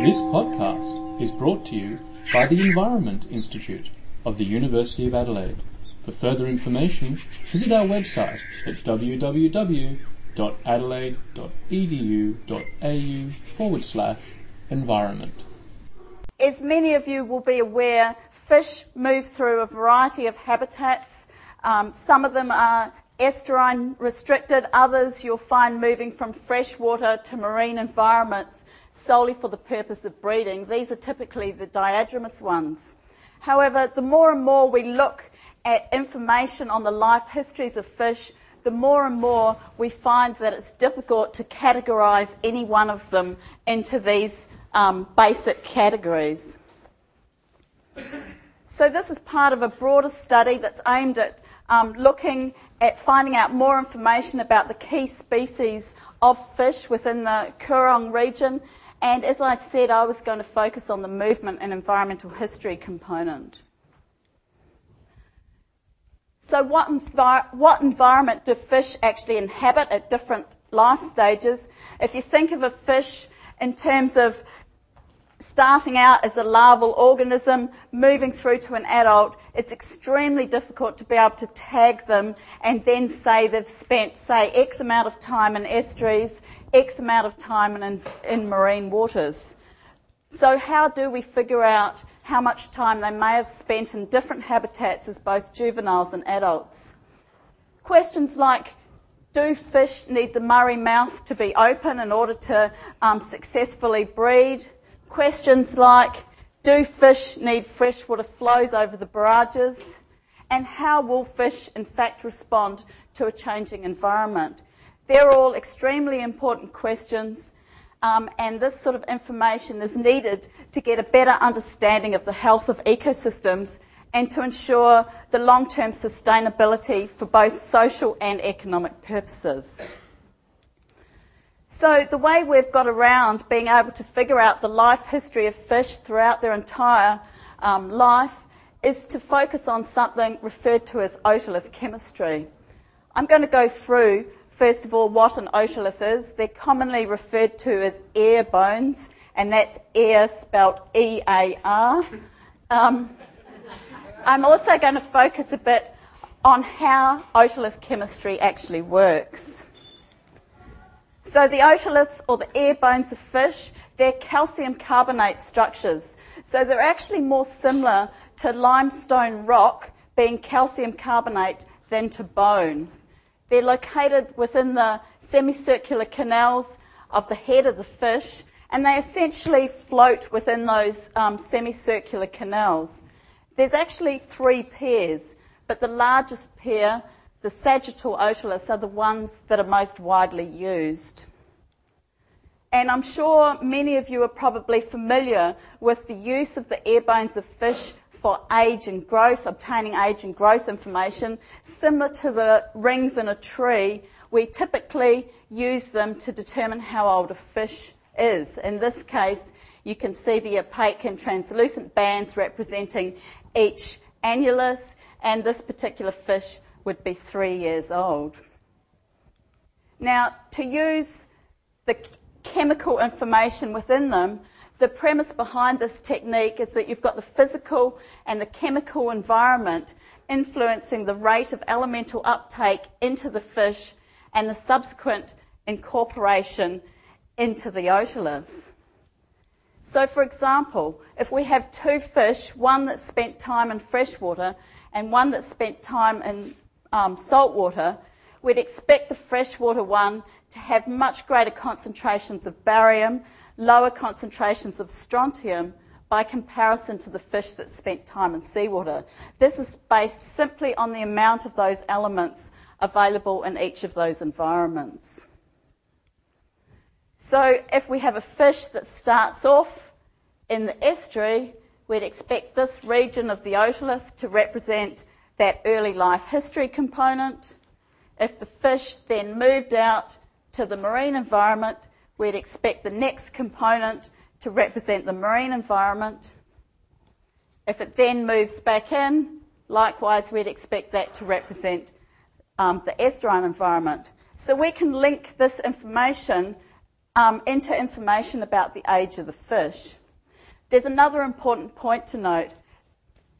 This podcast is brought to you by the Environment Institute of the University of Adelaide. For further information, visit our website at www.adelaide.edu.au/environment. As many of you will be aware, fish move through a variety of habitats. Some of them are estuarine restricted, others you'll find moving from freshwater to marine environments solely for the purpose of breeding. These are typically the diadromous ones. However, the more and more we look at information on the life histories of fish, the more and more we find that it's difficult to categorise any one of them into these basic categories. So this is part of a broader study that's aimed at looking at finding out more information about the key species of fish within the Coorong region. And as I said, I was going to focus on the movement and environmental history component. So what environment do fish actually inhabit at different life stages? If you think of a fish in terms of starting out as a larval organism, moving through to an adult, it's extremely difficult to be able to tag them and then say they've spent, say, X amount of time in estuaries, X amount of time in marine waters. So how do we figure out how much time they may have spent in different habitats as both juveniles and adults? Questions like, do fish need the Murray mouth to be open in order to successfully breed? Questions like, do fish need freshwater flows over the barrages? And how will fish in fact respond to a changing environment? They're all extremely important questions, and this sort of information is needed to get a better understanding of the health of ecosystems and to ensure the long-term sustainability for both social and economic purposes. So the way we've got around being able to figure out the life history of fish throughout their entire life is to focus on something referred to as otolith chemistry. I'm going to go through, first of all, what an otolith is. They're commonly referred to as air bones, and that's air spelt E-A-R. I'm also going to focus a bit on how otolith chemistry actually works. So the otoliths, or the air bones of fish, they're calcium carbonate structures. So they're actually more similar to limestone rock being calcium carbonate than to bone. They're located within the semicircular canals of the head of the fish, and they essentially float within those semicircular canals. There's actually 3 pairs, but the largest pair, the sagittal otoliths, are the ones that are most widely used. And I'm sure many of you are probably familiar with the use of the air bones of fish for age and growth, obtaining age and growth information. Similar to the rings in a tree, we typically use them to determine how old a fish is. In this case, you can see the opaque and translucent bands representing each annulus, and this particular fish would be 3 years old. Now, to use the chemical information within them, the premise behind this technique is that you've got the physical and the chemical environment influencing the rate of elemental uptake into the fish and the subsequent incorporation into the otolith. So, for example, if we have 2 fish, one that spent time in freshwater and one that spent time in saltwater, we'd expect the freshwater one to have much greater concentrations of barium, lower concentrations of strontium by comparison to the fish that spent time in seawater. This is based simply on the amount of those elements available in each of those environments. So if we have a fish that starts off in the estuary, we'd expect this region of the otolith to represent that early life history component. If the fish then moved out to the marine environment, we'd expect the next component to represent the marine environment. If it then moves back in, likewise we'd expect that to represent the estuarine environment. So we can link this information enter information about the age of the fish. There's another important point to note.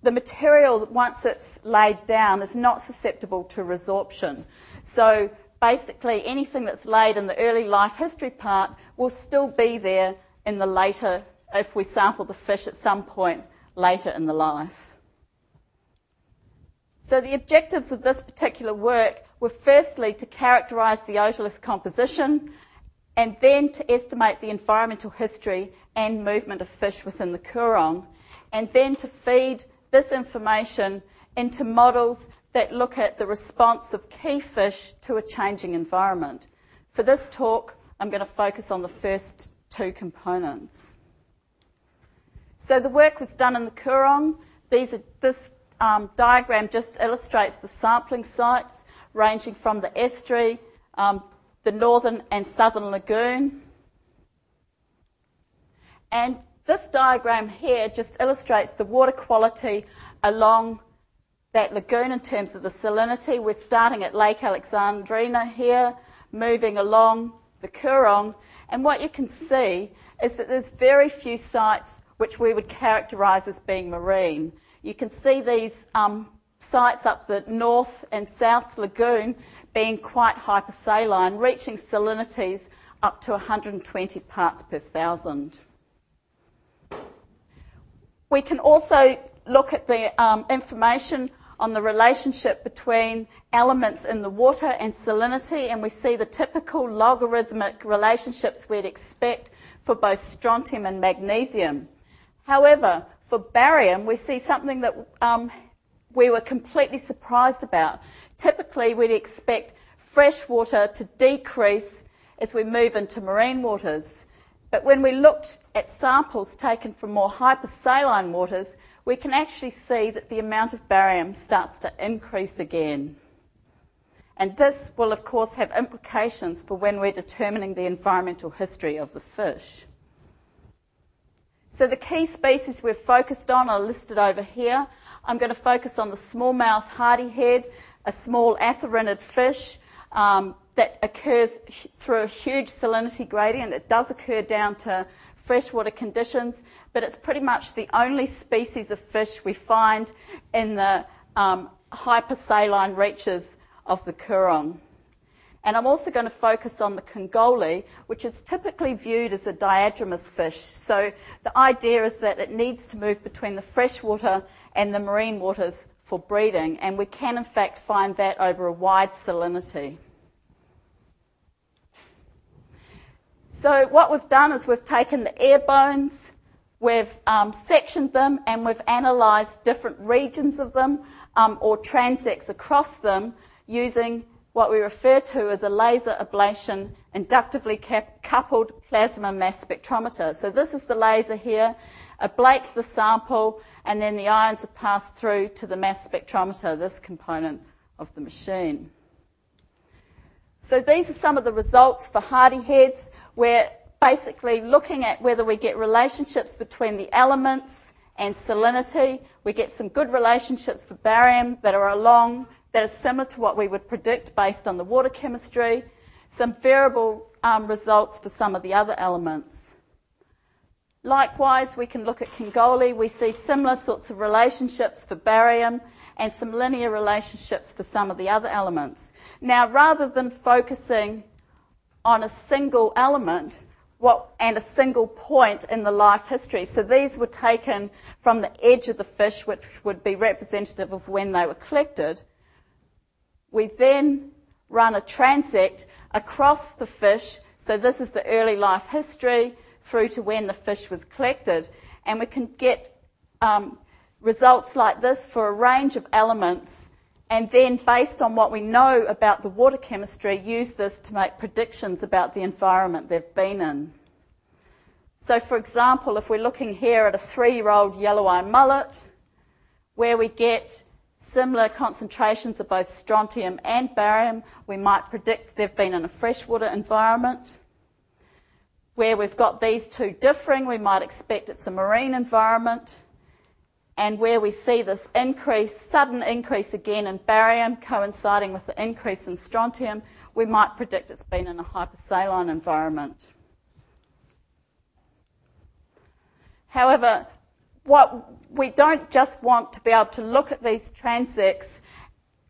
The material, once it's laid down, is not susceptible to resorption. So basically anything that's laid in the early life history part will still be there in the later, if we sample the fish at some point later in the life. So the objectives of this particular work were firstly to characterise the otolith composition and then to estimate the environmental history and movement of fish within the Coorong, and then to feed this information into models that look at the response of key fish to a changing environment. For this talk, I'm going to focus on the first two components. So the work was done in the Coorong. This diagram just illustrates the sampling sites ranging from the estuary, the northern and southern lagoon. And this diagram here just illustrates the water quality along that lagoon in terms of the salinity. We're starting at Lake Alexandrina here, moving along the Coorong, and what you can see is that there's very few sites which we would characterise as being marine. You can see these sites up the north and south lagoon being quite hypersaline, reaching salinities up to 120 parts per thousand. We can also look at the information on the relationship between elements in the water and salinity, and we see the typical logarithmic relationships we'd expect for both strontium and magnesium. However, for barium, we see something that we were completely surprised about. Typically, we'd expect fresh water to decrease as we move into marine waters. But when we looked at samples taken from more hypersaline waters, we can actually see that the amount of barium starts to increase again. And this will, of course, have implications for when we're determining the environmental history of the fish. So the key species we've focused on are listed over here. I'm going to focus on the smallmouth hardyhead, a small atherinid fish that occurs through a huge salinity gradient. It does occur down to freshwater conditions, but it's pretty much the only species of fish we find in the hypersaline reaches of the Coorong. And I'm also going to focus on the Congoli, which is typically viewed as a diadromous fish. So the idea is that it needs to move between the freshwater and the marine waters for breeding, and we can in fact find that over a wide salinity. So what we've done is we've taken the air bones, we've sectioned them, and we've analysed different regions of them or transects across them using what we refer to as a laser ablation inductively coupled plasma mass spectrometer. So this is the laser here, ablates the sample, and then the ions are passed through to the mass spectrometer, this component of the machine. So these are some of the results for hardyheads. We're basically looking at whether we get relationships between the elements and salinity. We get some good relationships for barium that are similar to what we would predict based on the water chemistry. Some variable results for some of the other elements. Likewise, we can look at Congoli. We see similar sorts of relationships for barium and some linear relationships for some of the other elements. Now, rather than focusing on a single element and a single point in the life history, so these were taken from the edge of the fish, which would be representative of when they were collected, we then run a transect across the fish. So this is the early life history through to when the fish was collected. And we can get results like this for a range of elements. And then based on what we know about the water chemistry, use this to make predictions about the environment they've been in. So for example, if we're looking here at a 3-year-old yellow-eye mullet, where we get similar concentrations of both strontium and barium, we might predict they've been in a freshwater environment. Where we've got these two differing, we might expect it's a marine environment. And where we see this increase, sudden increase again in barium coinciding with the increase in strontium, we might predict it's been in a hypersaline environment. However, what we don't just want to be able to look at these transects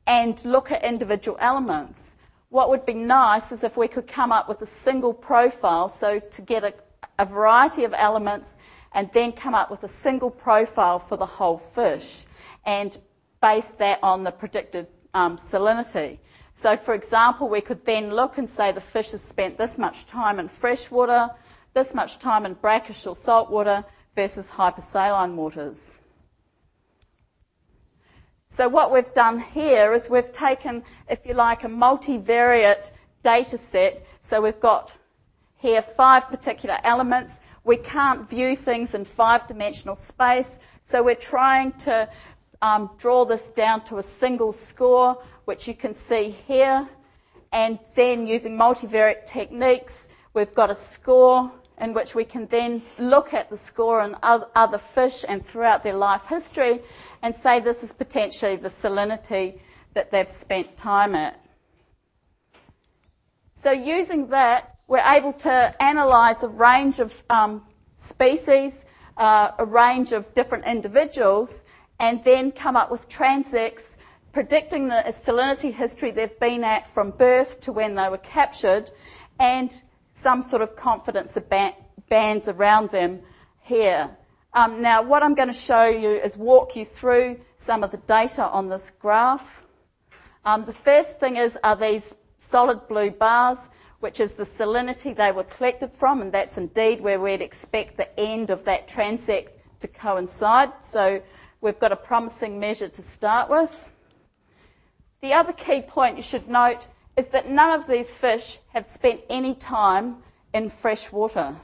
and look at individual elements. What would be nice is if we could come up with a single profile, so to get a variety of elements and then come up with a single profile for the whole fish and base that on the predicted salinity. So, for example, we could then look and say the fish has spent this much time in freshwater, this much time in brackish or saltwater versus hypersaline waters. So what we've done here is we've taken, if you like, a multivariate data set. So we've got here 5 particular elements. We can't view things in 5-dimensional space, so we're trying to draw this down to a single score, which you can see here. And then using multivariate techniques, we've got a score in which we can then look at the score in other fish and throughout their life history and say this is potentially the salinity that they've spent time at. So using that, we're able to analyse a range of species, a range of different individuals, and then come up with transects predicting the salinity history they've been at from birth to when they were captured, and some sort of confidence bands around them here. Now, what I'm going to show you is walk you through some of the data on this graph. The first thing are these solid blue bars, which is the salinity they were collected from, and that's indeed where we'd expect the end of that transect to coincide. So we've got a promising measure to start with. The other key point you should note is that none of these fish have spent any time in fresh water.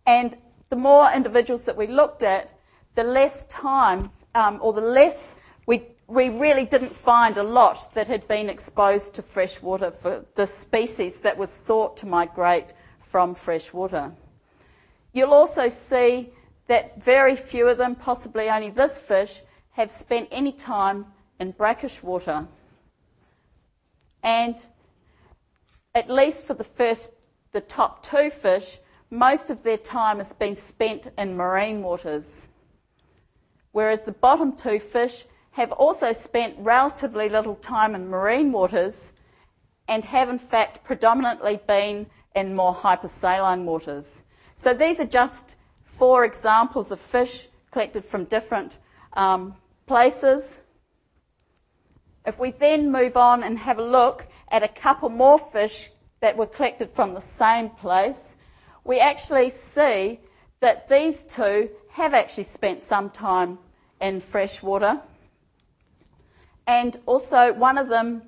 And the more individuals that we looked at, the less time, or the less, we really didn't find a lot that had been exposed to fresh water for the species that was thought to migrate from fresh water. You'll also see that very few of them, possibly only this fish, have spent any time in brackish water. And at least for the top 2 fish, most of their time has been spent in marine waters. Whereas the bottom 2 fish have also spent relatively little time in marine waters and have in fact predominantly been in more hypersaline waters. So these are just 4 examples of fish collected from different places. If we then move on and have a look at a couple more fish that were collected from the same place, we actually see that these 2 have actually spent some time in fresh water. And also one of them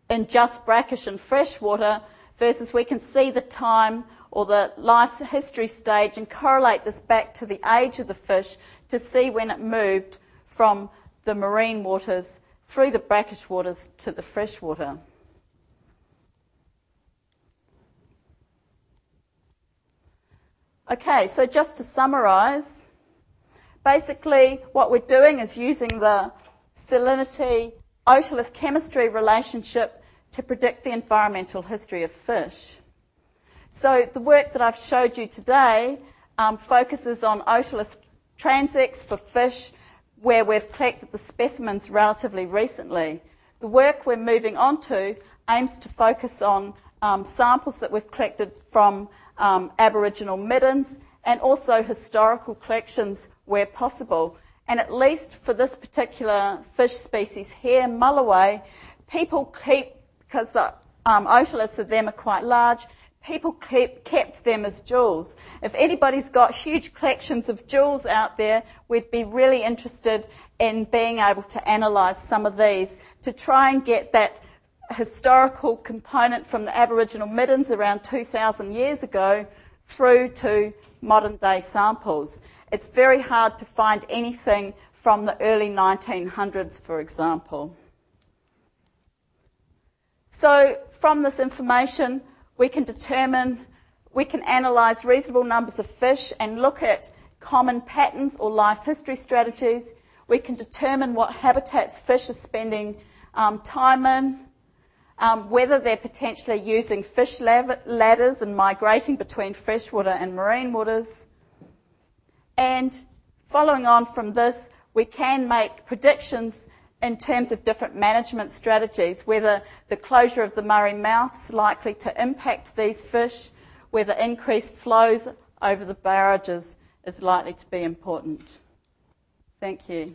in just brackish and fresh water, versus we can see the time or the life history stage and correlate this back to the age of the fish to see when it moved from the marine waters through the brackish waters to the fresh water. Okay, so just to summarise, basically what we're doing is using the salinity otolith chemistry relationship to predict the environmental history of fish. So the work that I've showed you today focuses on otolith transects for fish where we've collected the specimens relatively recently. The work we're moving on to aims to focus on samples that we've collected from Aboriginal middens and also historical collections where possible. And at least for this particular fish species here, mulloway, people keep, because the otoliths of them are quite large, people kept them as jewels. If anybody's got huge collections of jewels out there, we'd be really interested in being able to analyse some of these to try and get that historical component from the Aboriginal middens around 2,000 years ago through to modern day samples. It's very hard to find anything from the early 1900s, for example. So from this information, we can analyse reasonable numbers of fish and look at common patterns or life history strategies. We can determine what habitats fish are spending time in, whether they're potentially using fish ladders and migrating between freshwater and marine waters. And Following on from this, we can make predictions in terms of different management strategies, whether the closure of the Murray Mouth is likely to impact these fish, whether increased flows over the barrages is likely to be important. Thank you.